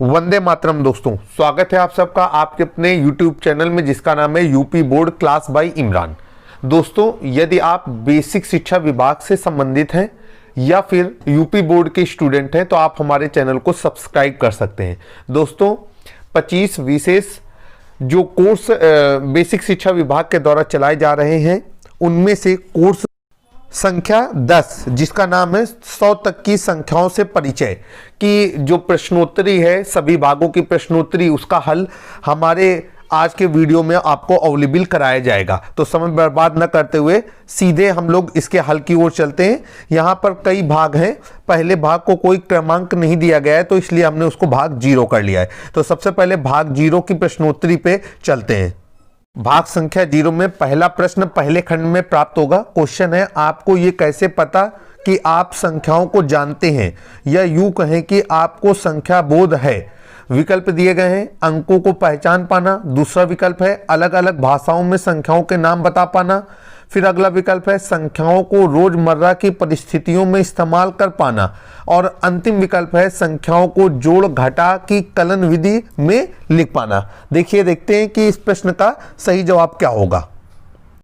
वंदे मातरम दोस्तों, स्वागत है आप सबका आपके अपने YouTube चैनल में जिसका नाम है UP board class by Imran. दोस्तों, यदि आप बेसिक शिक्षा विभाग से संबंधित हैं या फिर यूपी बोर्ड के स्टूडेंट हैं तो आप हमारे चैनल को सब्सक्राइब कर सकते हैं। दोस्तों, 25 विशेष जो कोर्स बेसिक शिक्षा विभाग के द्वारा चलाए जा रहे हैं उनमें से कोर्स संख्या 10 जिसका नाम है 100 तक की संख्याओं से परिचय की जो प्रश्नोत्तरी है, सभी भागों की प्रश्नोत्तरी, उसका हल हमारे आज के वीडियो में आपको अवेलेबल कराया जाएगा। तो समय बर्बाद न करते हुए सीधे हम लोग इसके हल की ओर चलते हैं। यहाँ पर कई भाग हैं, पहले भाग को कोई क्रमांक नहीं दिया गया है तो इसलिए हमने उसको भाग 0 कर लिया है। तो सबसे पहले भाग 0 की प्रश्नोत्तरी पे चलते हैं। भाग संख्या 0 में पहला प्रश्न पहले खंड में प्राप्त होगा। क्वेश्चन है, आपको ये कैसे पता कि आप संख्याओं को जानते हैं, या यूं कहें कि आपको संख्या बोध है। विकल्प दिए गए हैं, अंकों को पहचान पाना। दूसरा विकल्प है अलग अलग भाषाओं में संख्याओं के नाम बता पाना। फिर अगला विकल्प है संख्याओं को रोजमर्रा की परिस्थितियों में इस्तेमाल कर पाना। और अंतिम विकल्प है संख्याओं को जोड़ घटा की कलन विधि में लिख पाना। देखते हैं कि इस प्रश्न का सही जवाब क्या होगा।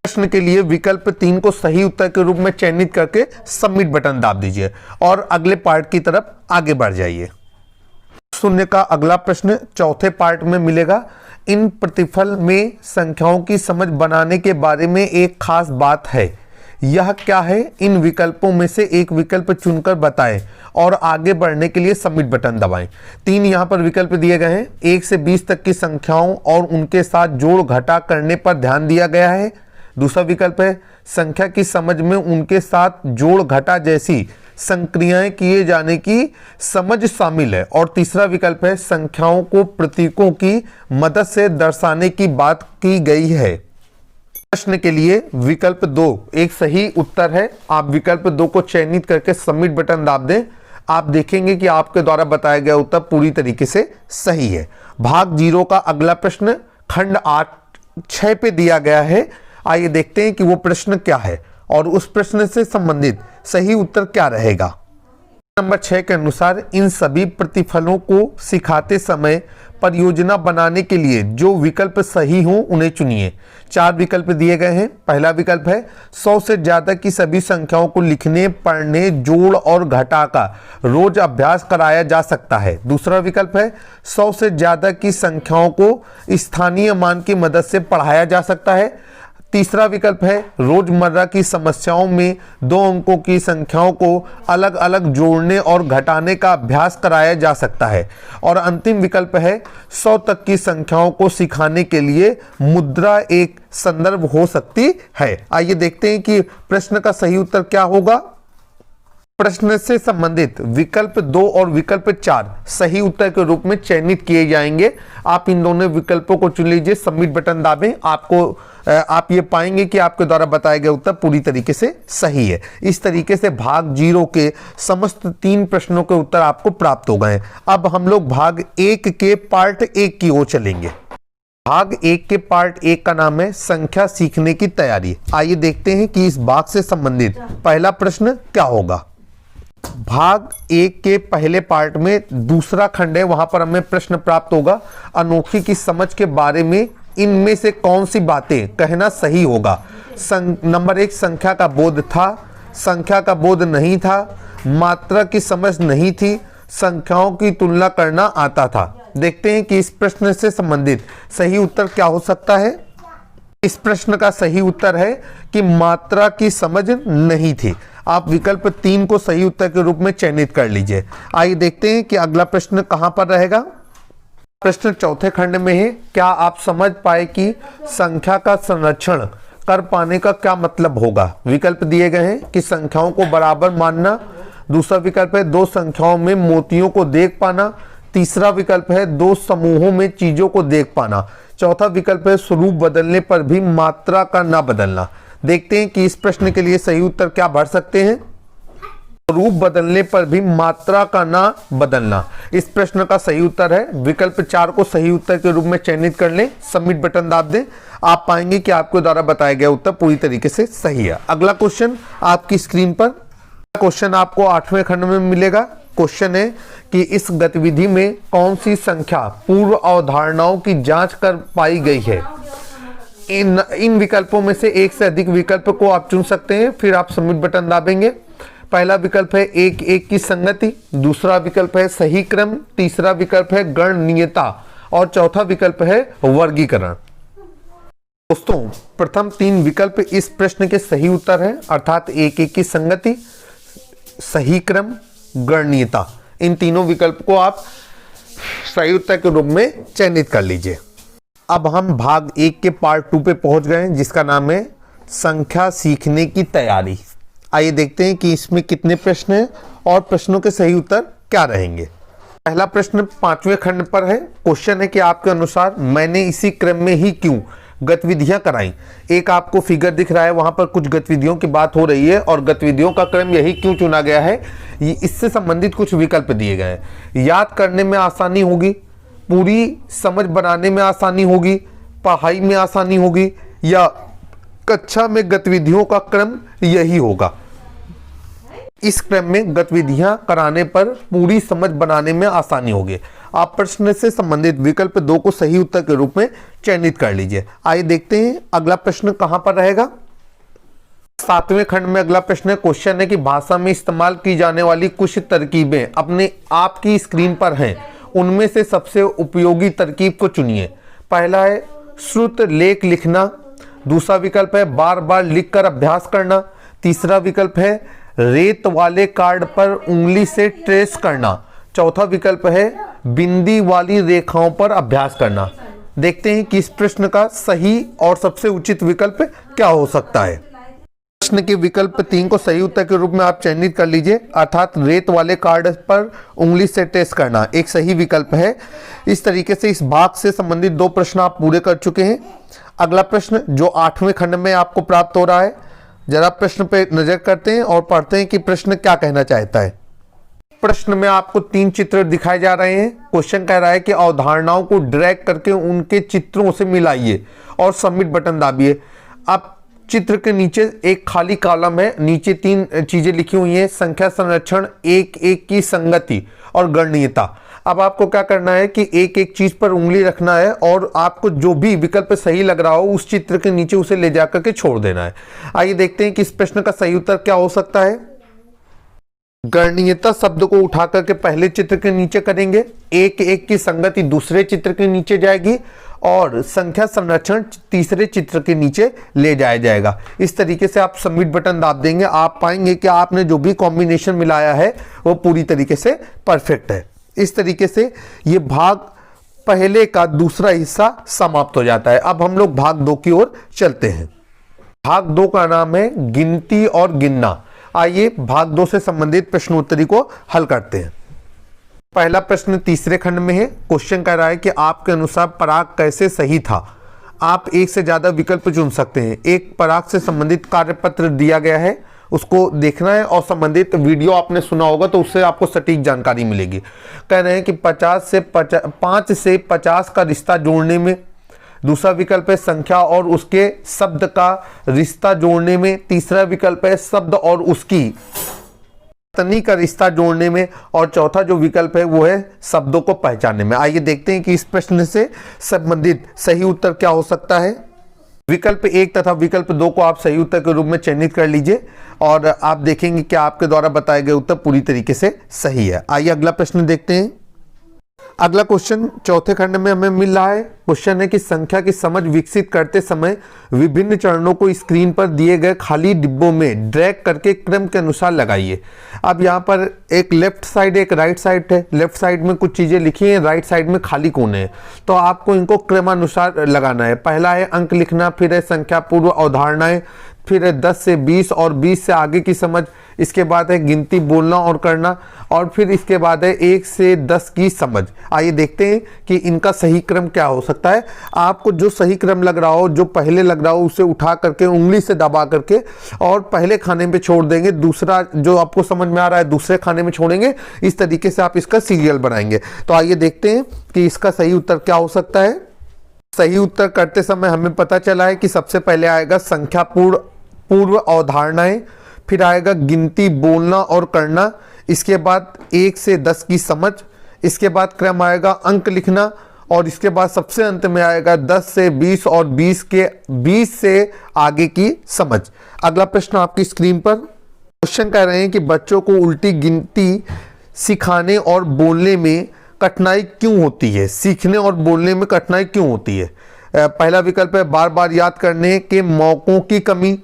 प्रश्न के लिए विकल्प 3 को सही उत्तर के रूप में चयनित करके सबमिट बटन दाब दीजिए और अगले पार्ट की तरफ आगे बढ़ जाइए। शून्य का अगला प्रश्न चौथे पार्ट में मिलेगा। इन प्रतिफल में संख्याओं की समझ बनाने के बारे में एक खास बात है, यह क्या है? इन विकल्पों में से एक विकल्प चुनकर बताएं और आगे बढ़ने के लिए सबमिट बटन दबाएं। 3 यहां पर विकल्प दिए गए हैं। 1 से 20 तक की संख्याओं और उनके साथ जोड़ घटा करने पर ध्यान दिया गया है। दूसरा विकल्प है संख्या की समझ में उनके साथ जोड़ घटा जैसी संक्रियाएं किए जाने की समझ शामिल है। और तीसरा विकल्प है संख्याओं को प्रतीकों की मदद से दर्शाने की बात की गई है। प्रश्न के लिए विकल्प 2 एक सही उत्तर है। आप विकल्प 2 को चयनित करके सबमिट बटन दाब दें। आप देखेंगे कि आपके द्वारा बताया गया उत्तर पूरी तरीके से सही है। भाग 0 का अगला प्रश्न खंड 6 पे दिया गया है। आइए देखते हैं कि वो प्रश्न क्या है और उस प्रश्न से संबंधित सही उत्तर क्या रहेगा। नंबर 6 के अनुसार इन सभी प्रतिफलों को सिखाते समय परियोजना बनाने के लिए जो विकल्प सही हों उन्हें चुनिए। 4 विकल्प दिए गए हैं। पहला विकल्प है 100 से ज्यादा की सभी संख्याओं को लिखने, पढ़ने, जोड़ और घटा का रोज अभ्यास कराया जा सकता है। दूसरा विकल्प है 100 से ज्यादा की संख्याओं को स्थानीय मान की मदद से पढ़ाया जा सकता है। तीसरा विकल्प है रोजमर्रा की समस्याओं में 2 अंकों की संख्याओं को अलग अलग जोड़ने और घटाने का अभ्यास कराया जा सकता है। और अंतिम विकल्प है 100 तक की संख्याओं को सिखाने के लिए मुद्रा एक संदर्भ हो सकती है। आइए देखते हैं कि प्रश्न का सही उत्तर क्या होगा। प्रश्न से संबंधित विकल्प 2 और विकल्प 4 सही उत्तर के रूप में चयनित किए जाएंगे। आप इन दोनों विकल्पों को चुन लीजिए, सबमिट बटन दाबें। आप ये पाएंगे कि आपके द्वारा बताया गया उत्तर पूरी तरीके से सही है। इस तरीके से भाग 0 के समस्त 3 प्रश्नों के उत्तर आपको प्राप्त हो गए। अब हम लोग भाग 1 के पार्ट 1 की ओर चलेंगे। भाग 1 के पार्ट 1 का नाम है संख्या सीखने की तैयारी। आइए देखते हैं कि इस भाग से संबंधित पहला प्रश्न क्या होगा। भाग 1 के पहले पार्ट में दूसरा खंड है, वहां पर हमें प्रश्न प्राप्त होगा अनोखी की समझ के बारे में इनमें से कौन सी बातें कहना सही होगा। नंबर 1 संख्या का बोध था, संख्या का बोध नहीं था, मात्रा की समझ नहीं थी, संख्याओं की तुलना करना आता था। देखते हैं कि इस प्रश्न से संबंधित सही उत्तर क्या हो सकता है। इस प्रश्न का सही उत्तर है कि मात्रा की समझ नहीं थी। आप विकल्प 3 को सही उत्तर के रूप में चयनित कर लीजिए। आइए देखते हैं कि अगला प्रश्न कहां पर रहेगा। प्रश्न चौथे खंड में है, क्या आप समझ पाए कि संख्या का संरक्षण कर पाने का क्या मतलब होगा। विकल्प दिए गए हैं कि संख्याओं को बराबर मानना। दूसरा विकल्प है 2 संख्याओं में मोतियों को देख पाना। तीसरा विकल्प है 2 समूहों में चीजों को देख पाना। चौथा विकल्प है स्वरूप बदलने पर भी मात्रा का ना बदलना। देखते हैं कि इस प्रश्न के लिए सही उत्तर क्या भर सकते हैं। रूप बदलने पर भी मात्रा का ना बदलना। इस प्रश्न का सही उत्तर है विकल्प 4 को सही उत्तर के रूप में चयनित कर लें, सबमिट बटन दाब दें। आप पाएंगे कि आपके द्वारा बताया गया उत्तर पूरी तरीके से सही है। अगला क्वेश्चन आपकी स्क्रीन पर, क्वेश्चन आपको 8वें खंड में मिलेगा। क्वेश्चन है कि इस गतिविधि में कौन सी संख्या पूर्व अवधारणाओं की जांच कर पाई गई है। इन विकल्पों में से एक से अधिक विकल्प को आप चुन सकते हैं, फिर आप सबमिट बटन दाबेंगे। पहला विकल्प है एक एक की संगति, दूसरा विकल्प है सही क्रम, तीसरा विकल्प है गणनीयता और चौथा विकल्प है वर्गीकरण। दोस्तों, प्रथम तीन विकल्प इस प्रश्न के सही उत्तर हैं, अर्थात एक एक की संगति, सही क्रम, गणनीयता। इन तीनों विकल्प को आप सही उत्तर के रूप में चयनित कर लीजिए। अब हम भाग 1 के पार्ट 2 पे पहुंच गए हैं, जिसका नाम है संख्या सीखने की तैयारी। आइए देखते हैं कि इसमें कितने प्रश्न हैं और प्रश्नों के सही उत्तर क्या रहेंगे। पहला प्रश्न 5वें खंड पर है। क्वेश्चन है कि आपके अनुसार मैंने इसी क्रम में ही क्यों गतिविधियां कराई। एक आपको फिगर दिख रहा है, वहां पर कुछ गतिविधियों की बात हो रही है और गतिविधियों का क्रम यही क्यों चुना गया है, इससे संबंधित कुछ विकल्प दिए गए हैं। याद करने में आसानी होगी, पूरी समझ बनाने में आसानी होगी, पढ़ाई में आसानी होगी, या कक्षा में गतिविधियों का क्रम यही होगा। इस क्रम में गतिविधियां कराने पर पूरी समझ बनाने में आसानी होगी। आप प्रश्न से संबंधित विकल्प 2 को सही उत्तर के रूप में चयनित कर लीजिए। आइए देखते हैं अगला प्रश्न कहां पर रहेगा। 7वें खंड में अगला प्रश्न है। क्वेश्चन है कि भाषा में इस्तेमाल की जाने वाली कुछ तरकीबें अपने आप की स्क्रीन पर हैं, उनमें से सबसे उपयोगी तरकीब को चुनिए। पहला है श्रुत लेख लिखना, दूसरा विकल्प है बार बार लिखकर अभ्यास करना, तीसरा विकल्प है रेत वाले कार्ड पर उंगली से ट्रेस करना, चौथा विकल्प है बिंदी वाली रेखाओं पर अभ्यास करना। देखते हैं कि इस प्रश्न का सही और सबसे उचित विकल्प क्या हो सकता है। प्रश्न के विकल्प 3 को सही उत्तर के रूप में आप चयनित कर लीजिए, अर्थात रेत वाले कार्ड पर उंगली से ट्रेस करना एक सही विकल्प है। इस तरीके से इस भाग से संबंधित 2 प्रश्न आप पूरे कर चुके हैं। अगला प्रश्न जो 8वें खंड में आपको प्राप्त हो रहा है, जरा प्रश्न पे नजर करते हैं और पढ़ते हैं कि प्रश्न क्या कहना चाहता है। प्रश्न में आपको 3 चित्र दिखाए जा रहे हैं। क्वेश्चन कह रहा है कि अवधारणाओं को ड्रैग करके उनके चित्रों से मिलाइए और सबमिट बटन दाबिए। अब चित्र के नीचे एक खाली कॉलम है, नीचे 3 चीजें लिखी हुई हैं, संख्या संरक्षण, एक एक की संगति और गणनीयता। अब आपको क्या करना है कि एक एक चीज पर उंगली रखना है और आपको जो भी विकल्प सही लग रहा हो उस चित्र के नीचे उसे ले जाकर के छोड़ देना है। आइए देखते हैं कि इस प्रश्न का सही उत्तर क्या हो सकता है। गणनीयता शब्द को उठा करके पहले चित्र के नीचे करेंगे, एक एक की संगति दूसरे चित्र के नीचे जाएगी और संख्या संरक्षण तीसरे चित्र के नीचे ले जाया जाएगा। इस तरीके से आप सबमिट बटन दाब देंगे, आप पाएंगे कि आपने जो भी कॉम्बिनेशन मिलाया है वो पूरी तरीके से परफेक्ट है। इस तरीके से ये भाग पहले का दूसरा हिस्सा समाप्त हो जाता है। अब हम लोग भाग 2 की ओर चलते हैं। भाग 2 का नाम है गिनती और गिनना। आइए भाग 2 से संबंधित प्रश्नोत्तरी को हल करते हैं। पहला प्रश्न 3रे खंड में है। क्वेश्चन कह रहा है कि आपके अनुसार पराग कैसे सही था। आप एक से ज्यादा विकल्प चुन सकते हैं। एक पराग से संबंधित कार्यपत्र दिया गया है, उसको देखना है और संबंधित वीडियो आपने सुना होगा तो उससे आपको सटीक जानकारी मिलेगी। कह रहे हैं कि 5 से 50 का रिश्ता जोड़ने में, दूसरा विकल्प है संख्या और उसके शब्द का रिश्ता जोड़ने में, तीसरा विकल्प है शब्द और उसकी तनी का रिश्ता जोड़ने में और चौथा जो विकल्प है वो है शब्दों को पहचानने में। आइए देखते हैं कि इस प्रश्न से संबंधित सही उत्तर क्या हो सकता है। विकल्प 1 तथा विकल्प 2 को आप सही उत्तर के रूप में चयनित कर लीजिए और आप देखेंगे कि आपके द्वारा बताए गए उत्तर पूरी तरीके से सही है। आइए अगला प्रश्न देखते हैं। अगला क्वेश्चन 4थे खंड में हमें मिल रहा है। क्वेश्चन है कि संख्या की समझ विकसित करते समय विभिन्न चरणों को स्क्रीन पर दिए गए खाली डिब्बों में ड्रैग करके क्रम के अनुसार लगाइए। अब यहाँ पर एक लेफ्ट साइड एक राइट साइड है। लेफ्ट साइड में कुछ चीजें लिखी हैं, राइट साइड में खाली कोने हैं, तो आपको इनको क्रमानुसार लगाना है। पहला है अंक लिखना, फिर है संख्या पूर्व अवधारणाएं, फिर है 10 से 20 और 20 से आगे की समझ, इसके बाद है गिनती बोलना और करना और फिर इसके बाद है 1 से 10 की समझ। आइए देखते हैं कि इनका सही क्रम क्या हो सकता है। आपको जो सही क्रम लग रहा हो, जो पहले लग रहा हो, उसे उठा करके उंगली से दबा करके और पहले खाने पे छोड़ देंगे, दूसरा जो आपको समझ में आ रहा है दूसरे खाने में छोड़ेंगे। इस तरीके से आप इसका सीरियल बनाएंगे। तो आइए देखते हैं कि इसका सही उत्तर क्या हो सकता है। सही उत्तर करते समय हमें पता चला है कि सबसे पहले आएगा संख्या पूर्व अवधारणाएं, फिर आएगा गिनती बोलना और करना, इसके बाद 1 से 10 की समझ, इसके बाद क्रम आएगा अंक लिखना, और इसके बाद सबसे अंत में आएगा 10 से 20 और 20 से आगे की समझ। अगला प्रश्न आपकी स्क्रीन पर क्वेश्चन कह रहे हैं कि बच्चों को उल्टी गिनती सिखाने और बोलने में कठिनाई क्यों होती है। सीखने और बोलने में कठिनाई क्यों होती है। पहला विकल्प है बार बार याद करने के मौकों की कमी,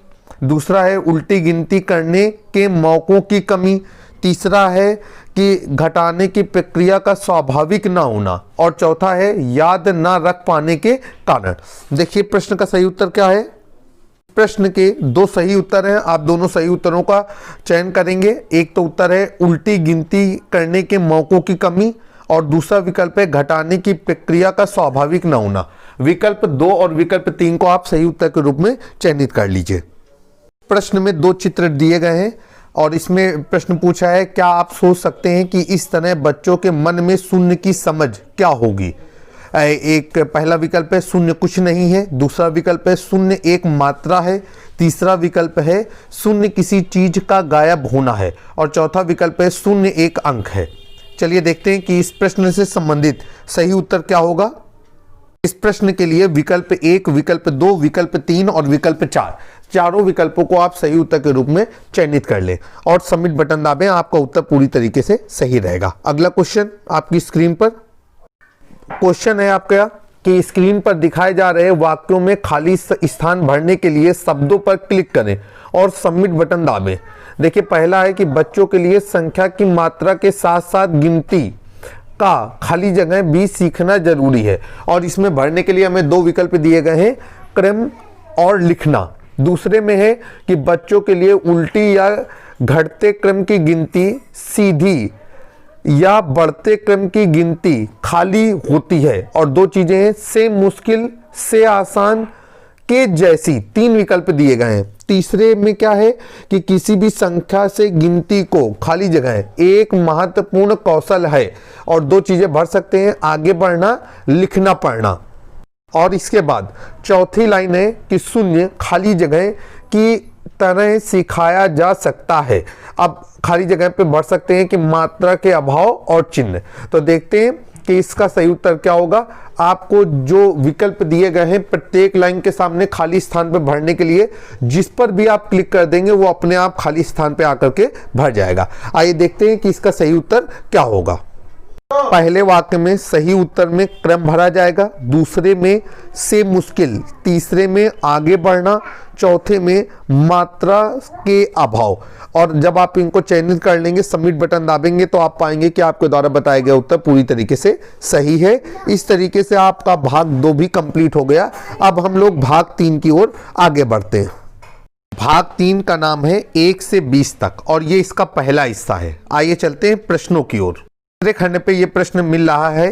दूसरा है उल्टी गिनती करने के मौकों की कमी, तीसरा है कि घटाने की प्रक्रिया का स्वाभाविक ना होना, और चौथा है याद ना रख पाने के कारण। देखिए प्रश्न का सही उत्तर क्या है। प्रश्न के 2 सही उत्तर हैं, आप दोनों सही उत्तरों का चयन करेंगे। एक तो उत्तर है उल्टी गिनती करने के मौकों की कमी, और दूसरा विकल्प है घटाने की प्रक्रिया का स्वाभाविक न होना। विकल्प 2 और विकल्प 3 को आप सही उत्तर के रूप में चयनित कर लीजिए। प्रश्न में 2 चित्र दिए गए हैं और इसमें प्रश्न पूछा है क्या आप सोच सकते हैं कि इस तरह बच्चों के मन में शून्य की समझ क्या होगी। एक पहला विकल्प है शून्य कुछ नहीं है, दूसरा विकल्प है शून्य एक मात्रा है, तीसरा विकल्प है शून्य किसी चीज का गायब होना है, और चौथा विकल्प है शून्य एक अंक है। चलिए देखते हैं कि इस प्रश्न से संबंधित सही उत्तर क्या होगा। इस प्रश्न के लिए विकल्प 1, विकल्प 2, विकल्प 3 और विकल्प 4, चारों विकल्पों को आप सही उत्तर के रूप में चयनित कर लें और सबमिट बटन दाबें, आपका उत्तर पूरी तरीके से सही रहेगा। अगला क्वेश्चन आपकी स्क्रीन पर क्वेश्चन है आपका कि स्क्रीन पर दिखाए जा रहे वाक्यों में खाली स्थान भरने के लिए शब्दों पर क्लिक करें और सबमिट बटन दाबें। देखिए पहला है कि बच्चों के लिए संख्या की मात्रा के साथ साथ गिनती का खाली जगह भी सीखना जरूरी है, और इसमें भरने के लिए हमें 2 विकल्प दिए गए हैं, क्रम और लिखना। दूसरे में है कि बच्चों के लिए उल्टी या घटते क्रम की गिनती, सीधी या बढ़ते क्रम की गिनती खाली होती है, और 2 चीजें हैं से मुश्किल से आसान के जैसी, 3 विकल्प दिए गए हैं। तीसरे में क्या है कि किसी भी संख्या से गिनती को खाली जगह एक महत्वपूर्ण कौशल है, और 2 चीजें भर सकते हैं, आगे बढ़ना, लिखना पढ़ना। और इसके बाद चौथी लाइन है कि शून्य खाली जगह की तरह सिखाया जा सकता है। अब खाली जगह पे भर सकते हैं कि मात्रा के अभाव और चिन्ह। तो देखते हैं कि इसका सही उत्तर क्या होगा। आपको जो विकल्प दिए गए हैं प्रत्येक लाइन के सामने खाली स्थान पे भरने के लिए जिस पर भी आप क्लिक कर देंगे वो अपने आप खाली स्थान पे आकर के भर जाएगा। आइए देखते हैं कि इसका सही उत्तर क्या होगा। पहले वाक्य में सही उत्तर में क्रम भरा जाएगा, दूसरे में से मुश्किल, तीसरे में आगे बढ़ना, चौथे में मात्रा के अभाव। और जब आप इनको चयनित कर लेंगे, सबमिट बटन दाबेंगे, तो आप पाएंगे कि आपके द्वारा बताया गया उत्तर पूरी तरीके से सही है। इस तरीके से आपका भाग 2 भी कंप्लीट हो गया। अब हम लोग भाग 3 की ओर आगे बढ़ते हैं। भाग 3 का नाम है 1 से 20 तक, और ये इसका पहला हिस्सा है। आइए चलते हैं प्रश्नों की ओर। दूसरे खंड पे ये प्रश्न मिल रहा है।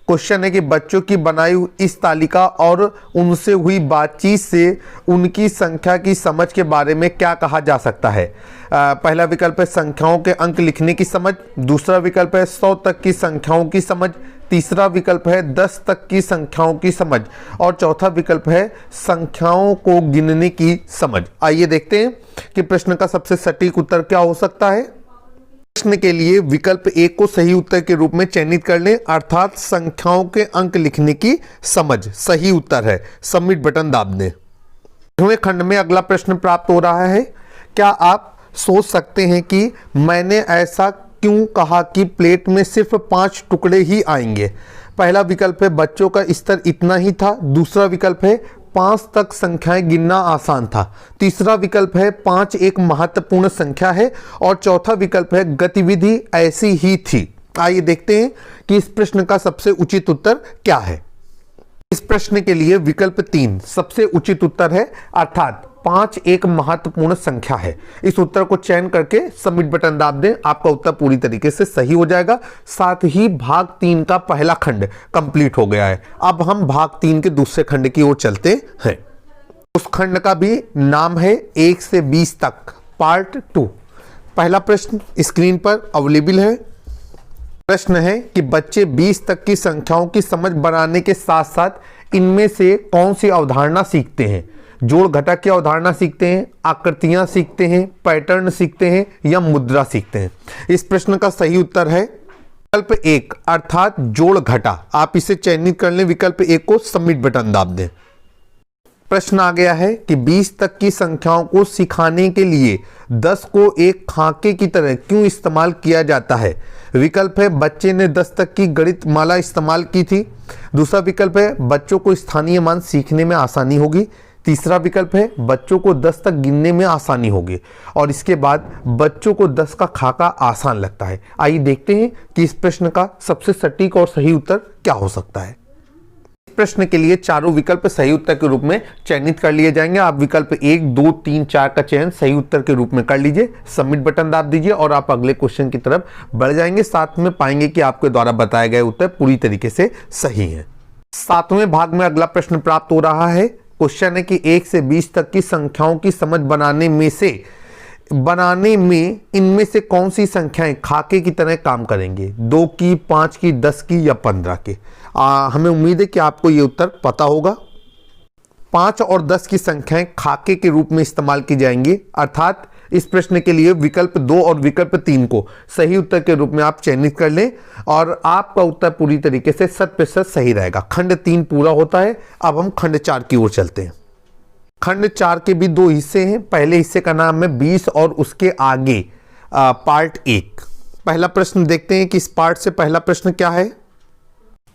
क्वेश्चन है कि बच्चों की बनाई इस तालिका और उनसे हुई बातचीत से उनकी संख्या की समझ के बारे में क्या कहा जा सकता है। पहला विकल्प है संख्याओं के अंक लिखने की समझ, दूसरा विकल्प है 100 तक की संख्याओं की समझ, तीसरा विकल्प है 10 तक की संख्याओं की समझ, और चौथा विकल्प है संख्याओं को गिनने की समझ। आइए देखते हैं कि प्रश्न का सबसे सटीक उत्तर क्या हो सकता है। प्रश्न के लिए विकल्प 1 को सही उत्तर के रूप में चयनित कर लें, अर्थात संख्याओं के अंक लिखने की समझ सही उत्तर है। सबमिट बटन दाब दें। 9वें खंड में अगला प्रश्न प्राप्त हो रहा है। क्या आप सोच सकते हैं कि मैंने ऐसा क्यों कहा कि प्लेट में सिर्फ 5 टुकड़े ही आएंगे। पहला विकल्प है बच्चों का स्तर इतना ही था, दूसरा विकल्प है 5 तक संख्याएं गिनना आसान था, तीसरा विकल्प है 5 एक महत्वपूर्ण संख्या है, और चौथा विकल्प है गतिविधि ऐसी ही थी। आइए देखते हैं कि इस प्रश्न का सबसे उचित उत्तर क्या है। इस प्रश्न के लिए विकल्प 3 सबसे उचित उत्तर है, अर्थात 5 एक महत्वपूर्ण संख्या है। इस उत्तर को चयन करके सबमिट बटन दाब दें, आपका उत्तर पूरी तरीके से सही हो जाएगा। साथ ही भाग 3 का पहला खंड कंप्लीट हो गया है। अब हम भाग 3 के दूसरे खंड की ओर चलते हैं। उस खंड का भी नाम है 1 से 20 तक पार्ट 2। पहला प्रश्न स्क्रीन पर अवेलेबल है। प्रश्न है कि बच्चे 20 तक की संख्याओं की समझ बनाने के साथ साथ इनमें से कौन सी अवधारणा सीखते हैं। जोड़ घटा की अवधारणा सीखते हैं, आकृतियां सीखते हैं, पैटर्न सीखते हैं या मुद्रा सीखते हैं? इस प्रश्न का सही उत्तर है विकल्प एक अर्थात जोड़ घटा। आप इसे चयनित कर लें, विकल्प एक को सबमिट बटन दाब दें। प्रश्न आ गया है कि 20 तक की संख्याओं को सिखाने के लिए 10 को एक खाके की तरह क्यों इस्तेमाल किया जाता है? विकल्प है बच्चे ने 10 तक की गणित माला इस्तेमाल की थी। दूसरा विकल्प है बच्चों को स्थानीय मान सीखने में आसानी होगी। तीसरा विकल्प है बच्चों को 10 तक गिनने में आसानी होगी। और इसके बाद बच्चों को 10 का खाका आसान लगता है। आइए देखते हैं कि इस प्रश्न का सबसे सटीक और सही उत्तर क्या हो सकता है। इस प्रश्न के लिए चारों विकल्प सही उत्तर के रूप में चयनित कर लिए जाएंगे। आप विकल्प 1, 2, 3, 4 का चयन सही उत्तर के रूप में कर लीजिए, सबमिट बटन दाब दीजिए और आप अगले क्वेश्चन की तरफ बढ़ जाएंगे। साथ में पाएंगे कि आपके द्वारा बताए गए उत्तर पूरी तरीके से सही है। 7वें भाग में अगला प्रश्न प्राप्त हो रहा है। क्वेश्चन है कि 1 से 20 तक की संख्याओं की समझ बनाने में इनमें से कौन सी संख्याएं खाके की तरह काम करेंगे? 2 की, 5 की, 10 की या 15 की? हमें उम्मीद है कि आपको ये उत्तर पता होगा। 5 और 10 की संख्याएं खाके के रूप में इस्तेमाल की जाएंगी, अर्थात इस प्रश्न के लिए विकल्प 2 और विकल्प 3 को सही उत्तर के रूप में आप चयनित कर लें और आपका उत्तर पूरी तरीके से 100% सही रहेगा। खंड 3 पूरा होता है। अब हम खंड 4 की ओर चलते हैं। खंड 4 के भी 2 हिस्से हैं। पहले हिस्से का नाम है 20 और उसके आगे पार्ट 1। पहला प्रश्न देखते हैं कि इस पार्ट से पहला प्रश्न क्या है।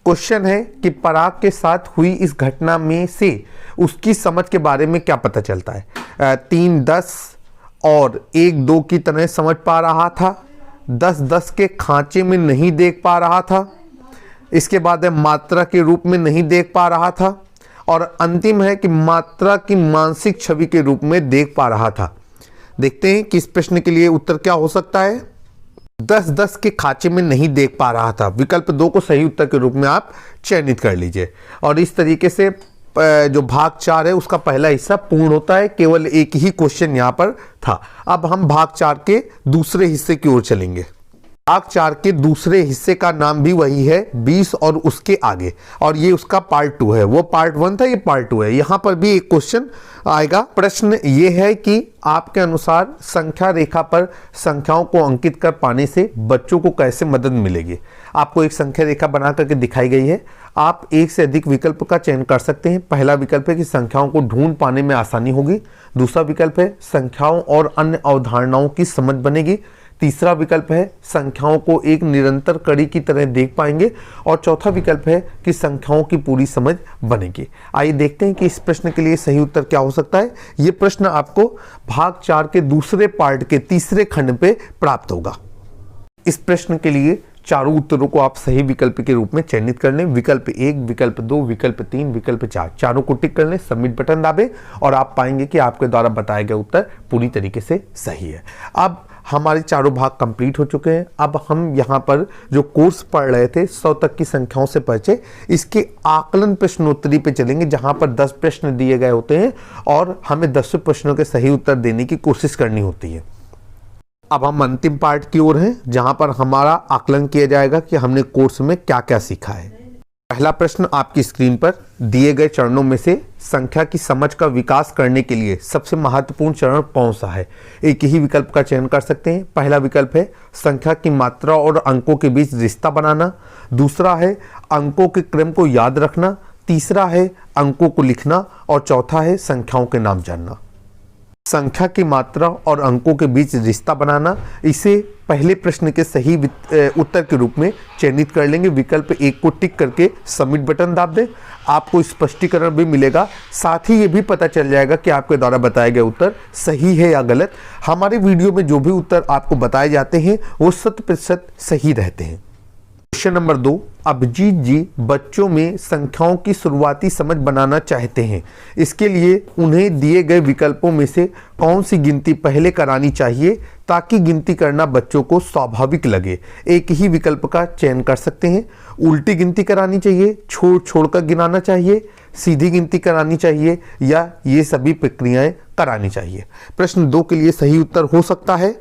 क्वेश्चन है कि पराग के साथ हुई इस घटना में से उसकी समझ के बारे में क्या पता चलता है? 3 10 और 1 2 की तरह समझ पा रहा था। 10 10 के खांचे में नहीं देख पा रहा था। इसके बाद है मात्रा के रूप में नहीं देख पा रहा था और अंतिम है कि मात्रा की मानसिक छवि के रूप में देख पा रहा था। देखते हैं कि इस प्रश्न के लिए उत्तर क्या हो सकता है। 10 10 के खांचे में नहीं देख पा रहा था, विकल्प 2 को सही उत्तर के रूप में आप चयनित कर लीजिए और इस तरीके से जो भाग 4 है उसका पहला हिस्सा पूर्ण होता है। केवल एक ही क्वेश्चन यहां पर था। अब हम भाग 4 के दूसरे हिस्से की ओर चलेंगे। भाग 4 के दूसरे हिस्से का नाम भी वही है, 20 और उसके आगे, और ये उसका पार्ट 2 है। वो पार्ट 1 था, ये पार्ट 2 है। यहां पर भी एक क्वेश्चन आएगा। प्रश्न ये है कि आपके अनुसार संख्या रेखा पर संख्याओं को अंकित कर पाने से बच्चों को कैसे मदद मिलेगी? आपको एक संख्या रेखा बना करके दिखाई गई है। आप एक से अधिक विकल्प का चयन कर सकते हैं। पहला विकल्प है कि संख्याओं को ढूंढ पाने में आसानी होगी। दूसरा विकल्प है संख्याओं और अन्य अवधारणाओं की समझ बनेगी। तीसरा विकल्प है संख्याओं को एक निरंतर कड़ी की तरह देख पाएंगे और चौथा विकल्प है कि संख्याओं की पूरी समझ बनेगी। आइए देखते हैं कि इस प्रश्न के लिए सही उत्तर क्या हो सकता है। यह प्रश्न आपको भाग 4 के दूसरे पार्ट के तीसरे खंड पे प्राप्त होगा। इस प्रश्न के लिए चारों उत्तरों को आप सही विकल्प के रूप में चयनित कर लें। विकल्प 1, विकल्प 2, विकल्प 3, विकल्प 4, चारों को टिक कर लें, सबमिट बटन दाबें और आप पाएंगे कि आपके द्वारा बताया गया उत्तर पूरी तरीके से सही है। अब हमारे चारों भाग कंप्लीट हो चुके हैं। अब हम यहाँ पर जो कोर्स पढ़ रहे थे 100 तक की संख्याओं से परिचय, इसके आकलन प्रश्नोत्तरी पे चलेंगे जहाँ पर 10 प्रश्न दिए गए होते हैं और हमें 10 प्रश्नों के सही उत्तर देने की कोशिश करनी होती है। अब हम अंतिम पार्ट की ओर हैं जहाँ पर हमारा आकलन किया जाएगा कि हमने कोर्स में क्या क्या सीखा है। पहला प्रश्न आपकी स्क्रीन पर दिए गए चरणों में से संख्या की समझ का विकास करने के लिए सबसे महत्वपूर्ण चरण कौन सा है? एक ही विकल्प का चयन कर सकते हैं। पहला विकल्प है संख्या की मात्रा और अंकों के बीच रिश्ता बनाना। दूसरा है अंकों के क्रम को याद रखना। तीसरा है अंकों को लिखना और चौथा है संख्याओं के नाम जानना। संख्या की मात्रा और अंकों के बीच रिश्ता बनाना, इसे पहले प्रश्न के सही उत्तर के रूप में चयनित कर लेंगे। विकल्प 1 को टिक करके सबमिट बटन दाब दें। आपको स्पष्टीकरण भी मिलेगा, साथ ही ये भी पता चल जाएगा कि आपके द्वारा बताया गया उत्तर सही है या गलत। हमारे वीडियो में जो भी उत्तर आपको बताए जाते हैं वो 100% सही रहते हैं। क्वेश्चन नंबर 2, अभिजीत जी बच्चों में संख्याओं की शुरुआती समझ बनाना चाहते हैं। इसके लिए उन्हें दिए गए विकल्पों में से कौन सी गिनती पहले करानी चाहिए ताकि गिनती करना बच्चों को स्वाभाविक लगे? एक ही विकल्प का चयन कर सकते हैं। उल्टी गिनती करानी चाहिए, छोड़ छोड़ कर गिनाना चाहिए, सीधी गिनती करानी चाहिए या ये सभी प्रक्रियाएं करानी चाहिए। प्रश्न 2 के लिए सही उत्तर हो सकता है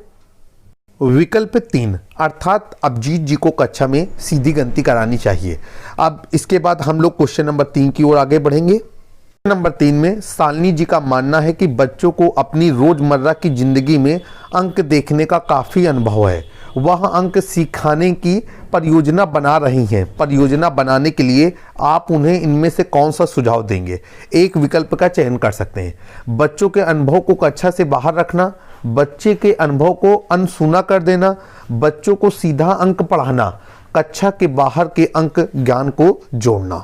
विकल्प 3, अर्थात अभिजीत जी को कक्षा में सीधी गिनती करानी चाहिए। अब इसके बाद हम लोग क्वेश्चन नंबर 3 की ओर आगे बढ़ेंगे। नंबर 3 में शालिनी जी का मानना है कि बच्चों को अपनी रोजमर्रा की जिंदगी में अंक देखने का काफी अनुभव है। वह अंक सिखाने की परियोजना बना रही हैं। परियोजना बनाने के लिए आप उन्हें इनमें से कौन सा सुझाव देंगे? एक विकल्प का चयन कर सकते हैं। बच्चों के अनुभव को कक्षा से बाहर रखना, बच्चे के अनुभव को अनसुना कर देना, बच्चों को सीधा अंक पढ़ाना, कक्षा के बाहर के अंक ज्ञान को जोड़ना।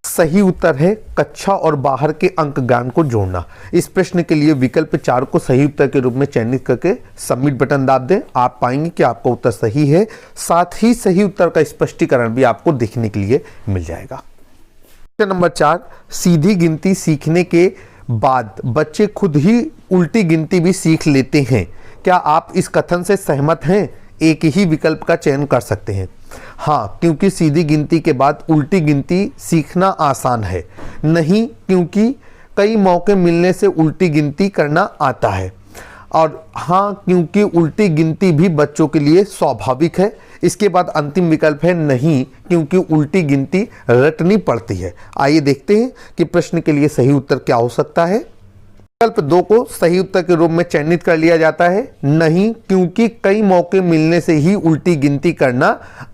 सही उत्तर है कक्षा और बाहर के अंक ज्ञान को जोड़ना। इस प्रश्न के लिए विकल्प 4 को सही उत्तर के रूप में चयनित करके सबमिट बटन दाब दें। आप पाएंगे कि आपका उत्तर सही है, साथ ही सही उत्तर का स्पष्टीकरण भी आपको देखने के लिए मिल जाएगा। प्रश्न नंबर 4, सीधी गिनती सीखने के बाद बच्चे खुद ही उल्टी गिनती भी सीख लेते हैं। क्या आप इस कथन से सहमत हैं? एक ही विकल्प का चयन कर सकते हैं। हाँ, क्योंकि सीधी गिनती के बाद उल्टी गिनती सीखना आसान है। नहीं, क्योंकि कई मौके मिलने से उल्टी गिनती करना आता है। और हाँ, क्योंकि उल्टी गिनती भी बच्चों के लिए स्वाभाविक है। इसके बाद अंतिम विकल्प है नहीं, क्योंकि उल्टी गिनती रटनी पड़ती है। आइए देखते हैं कि प्रश्न के लिए सही उत्तर क्या हो सकता है। विकल्प 2 को सही उत्तर के रूप में चयनित कर लिया जाता है। नहीं, क्योंकि कई मौके मिलने से ही उल्टी गिनती करना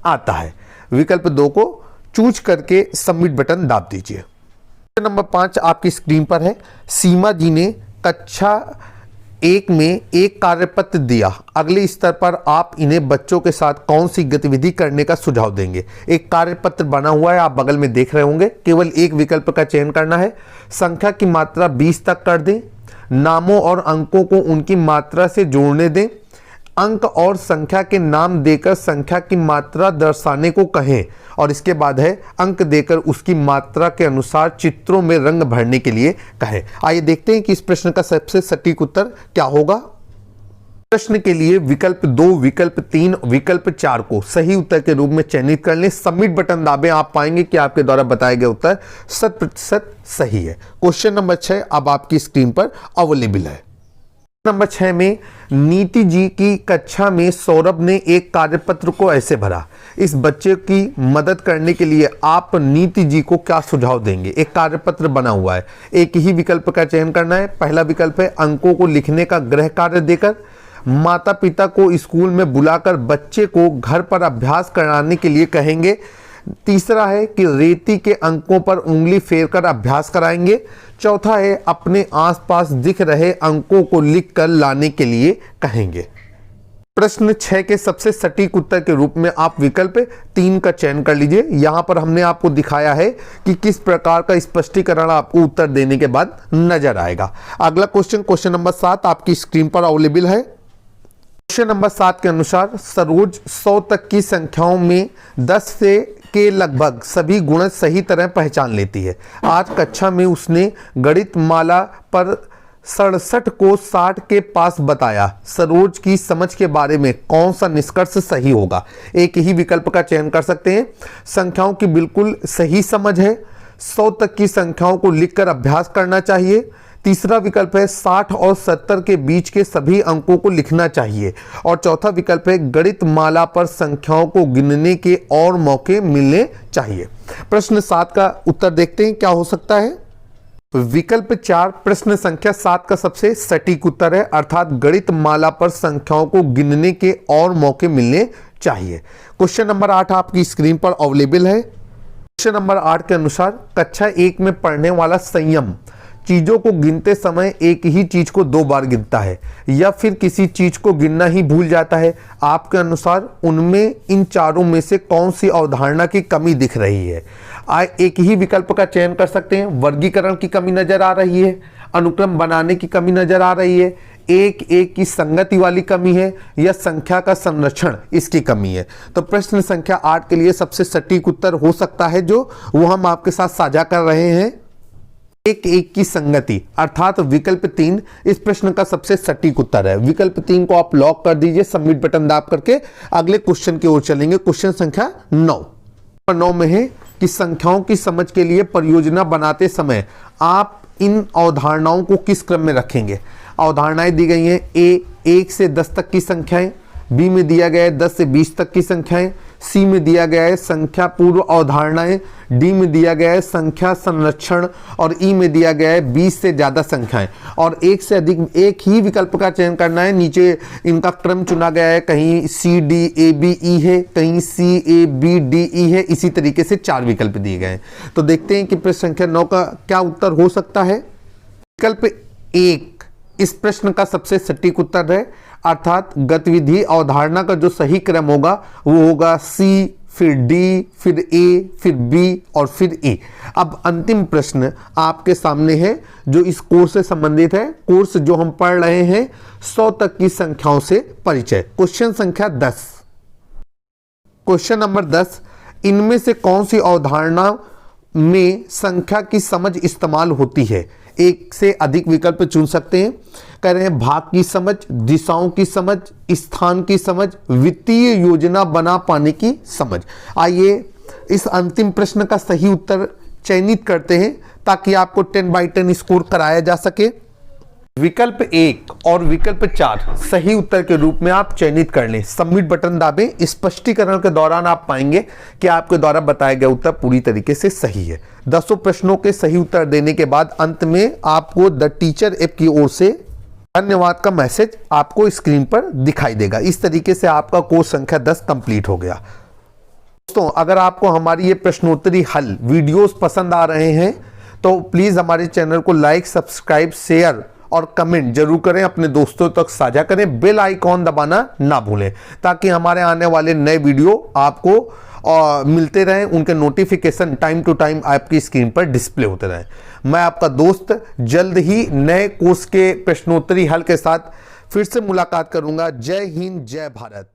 आता है। विकल्प 2 को चूज करके सबमिट बटन दाब दीजिए। प्रश्न नंबर 5 आपकी स्क्रीन पर है। सीमा जी ने कक्षा 1 में एक कार्यपत्र दिया। अगले स्तर पर आप इन्हें बच्चों के साथ कौन सी गतिविधि करने का सुझाव देंगे? एक कार्यपत्र बना हुआ है, आप बगल में देख रहे होंगे। केवल एक विकल्प का चयन करना है। संख्या की मात्रा 20 तक कर दें। नामों और अंकों को उनकी मात्रा से जोड़ने दें। अंक और संख्या के नाम देकर संख्या की मात्रा दर्शाने को कहें। और इसके बाद है अंक देकर उसकी मात्रा के अनुसार चित्रों में रंग भरने के लिए कहें। आइए देखते हैं कि इस प्रश्न का सबसे सटीक उत्तर क्या होगा। प्रश्न के लिए विकल्प 2, विकल्प 3, विकल्प 4 को सही उत्तर के रूप में चयनित कर लें। सबमिट बटन दाबें। आप पाएंगे कि आपके द्वारा बताए गए उत्तर 100% सही है। क्वेश्चन नंबर 6 अब आपकी स्क्रीन पर अवेलेबल है। नंबर 6 में नीति जी की कक्षा में सौरभ ने एक कार्यपत्र को ऐसे भरा। इस बच्चे की मदद करने के लिए आप नीति जी को क्या सुझाव देंगे? एक कार्यपत्र बना हुआ है, एक ही विकल्प का चयन करना है। पहला विकल्प है अंकों को लिखने का गृह कार्य देकर, माता पिता को स्कूल में बुलाकर बच्चे को घर पर अभ्यास कराने के लिए कहेंगे। तीसरा है कि रेती के अंकों पर उंगली फेरकर अभ्यास कराएंगे। चौथा है अपने आसपास दिख रहे अंकों को लिखकर लाने के लिए कहेंगे। प्रश्न 6 के सबसे सटीक उत्तर के रूप में आप विकल्प 3 का चयन कर लीजिए। यहां पर हमने आपको दिखाया है कि किस प्रकार का स्पष्टीकरण आपको उत्तर देने के बाद नजर आएगा। अगला क्वेश्चन नंबर 7 आपकी स्क्रीन पर अवेलेबल है। क्वेश्चन नंबर 7 के अनुसार सरोज 100 तक की संख्याओं में 10 से के लगभग सभी गुणज सही तरह पहचान लेती है। आज कक्षा में उसने गणित माला पर 67 को 60 के पास बताया। सरोज की समझ के बारे में कौन सा निष्कर्ष सही होगा? एक ही विकल्प का चयन कर सकते हैं। संख्याओं की बिल्कुल सही समझ है। 100 तक की संख्याओं को लिखकर अभ्यास करना चाहिए। तीसरा विकल्प है 60 और 70 के बीच के सभी अंकों को लिखना चाहिए। और चौथा विकल्प है गणित माला पर संख्याओं को गिनने के और मौके मिलने चाहिए। प्रश्न 7 का उत्तर देखते हैं क्या हो सकता है। विकल्प 4 प्रश्न संख्या 7 का सबसे सटीक उत्तर है, अर्थात गणित माला पर संख्याओं को गिनने के और मौके मिलने चाहिए। क्वेश्चन नंबर 8 आपकी स्क्रीन पर अवेलेबल है। क्वेश्चन नंबर 8 के अनुसार कक्षा 1 में पढ़ने वाला संयम चीजों को गिनते समय एक ही चीज को 2 बार गिनता है या फिर किसी चीज को गिनना ही भूल जाता है। आपके अनुसार उनमें इन चारों में से कौन सी अवधारणा की कमी दिख रही है? एक ही विकल्प का चयन कर सकते हैं। वर्गीकरण की कमी नजर आ रही है, अनुक्रम बनाने की कमी नजर आ रही है, एक एक की संगति वाली कमी है, या संख्या का संरक्षण इसकी कमी है। तो प्रश्न संख्या 8 के लिए सबसे सटीक उत्तर हो सकता है जो वो हम आपके साथ साझा कर रहे हैं, एक एक की संगति, अर्थात विकल्प 3 इस प्रश्न का सबसे सटीक उत्तर है। विकल्प 3 को आप लॉक कर दीजिए। सबमिट बटन दाब करके अगले क्वेश्चन की ओर चलेंगे। क्वेश्चन संख्या 9 में है कि संख्याओं की समझ के लिए परियोजना बनाते समय आप इन अवधारणाओं को किस क्रम में रखेंगे? अवधारणाएं दी गई हैं। ए 1 से 10 तक की संख्याएं, बी में दिया गया है 10 से 20 तक की संख्याएं, सी में दिया गया है संख्या पूर्व अवधारणाएं, डी में दिया गया है संख्या संरक्षण और ई में दिया गया है 20 से ज़्यादा संख्याएं। और एक से अधिक एक ही विकल्प का चयन करना है। नीचे इनका क्रम चुना गया है, कहीं C D A B E है, कहीं सी ए बी डी ई है, इसी तरीके से 4 विकल्प दिए गए हैं। तो देखते हैं कि प्रश्न संख्या 9 का क्या उत्तर हो सकता है। विकल्प 1 इस प्रश्न का सबसे सटीक उत्तर है, अर्थात गतिविधि अवधारणा का जो सही क्रम होगा वो होगा सी, फिर डी, फिर ए, फिर बी और फिर ए। अब अंतिम प्रश्न आपके सामने है जो इस कोर्स से संबंधित है। कोर्स जो हम पढ़ रहे हैं 100 तक की संख्याओं से परिचय। क्वेश्चन संख्या 10। क्वेश्चन नंबर 10, इनमें से कौन सी अवधारणा में संख्या की समझ इस्तेमाल होती है। एक से अधिक विकल्प चुन सकते हैं। कह रहे हैं भाग की समझ, दिशाओं की समझ, स्थान की समझ, वित्तीय योजना बना पाने की समझ। आइए इस अंतिम प्रश्न का सही उत्तर चयनित करते हैं ताकि आपको 10/10 स्कोर कराया जा सके। विकल्प 1 और विकल्प 4 सही उत्तर के रूप में आप चयनित कर लें। सबमिट बटन दाबें। स्पष्टीकरण के दौरान आप पाएंगे कि आपके द्वारा बताया गया उत्तर पूरी तरीके से सही है। 10 प्रश्नों के सही उत्तर देने के बाद अंत में आपको द टीचर ऐप की ओर से धन्यवाद का मैसेज आपको स्क्रीन पर दिखाई देगा। इस तरीके से आपका कोर्स संख्या 10 कंप्लीट हो गया। दोस्तों, अगर आपको हमारी ये प्रश्नोत्तरी हल वीडियोस पसंद आ रहे हैं तो प्लीज हमारे चैनल को लाइक, सब्सक्राइब, शेयर और कमेंट जरूर करें, अपने दोस्तों तक साझा करें, बेल आइकॉन दबाना ना भूलें ताकि हमारे आने वाले नए वीडियो आपको मिलते रहें, उनके नोटिफिकेशन टाइम टू टाइम आपकी स्क्रीन पर डिस्प्ले होते रहें। मैं आपका दोस्त जल्द ही नए कोर्स के प्रश्नोत्तरी हल के साथ फिर से मुलाकात करूंगा। जय हिंद, जय भारत।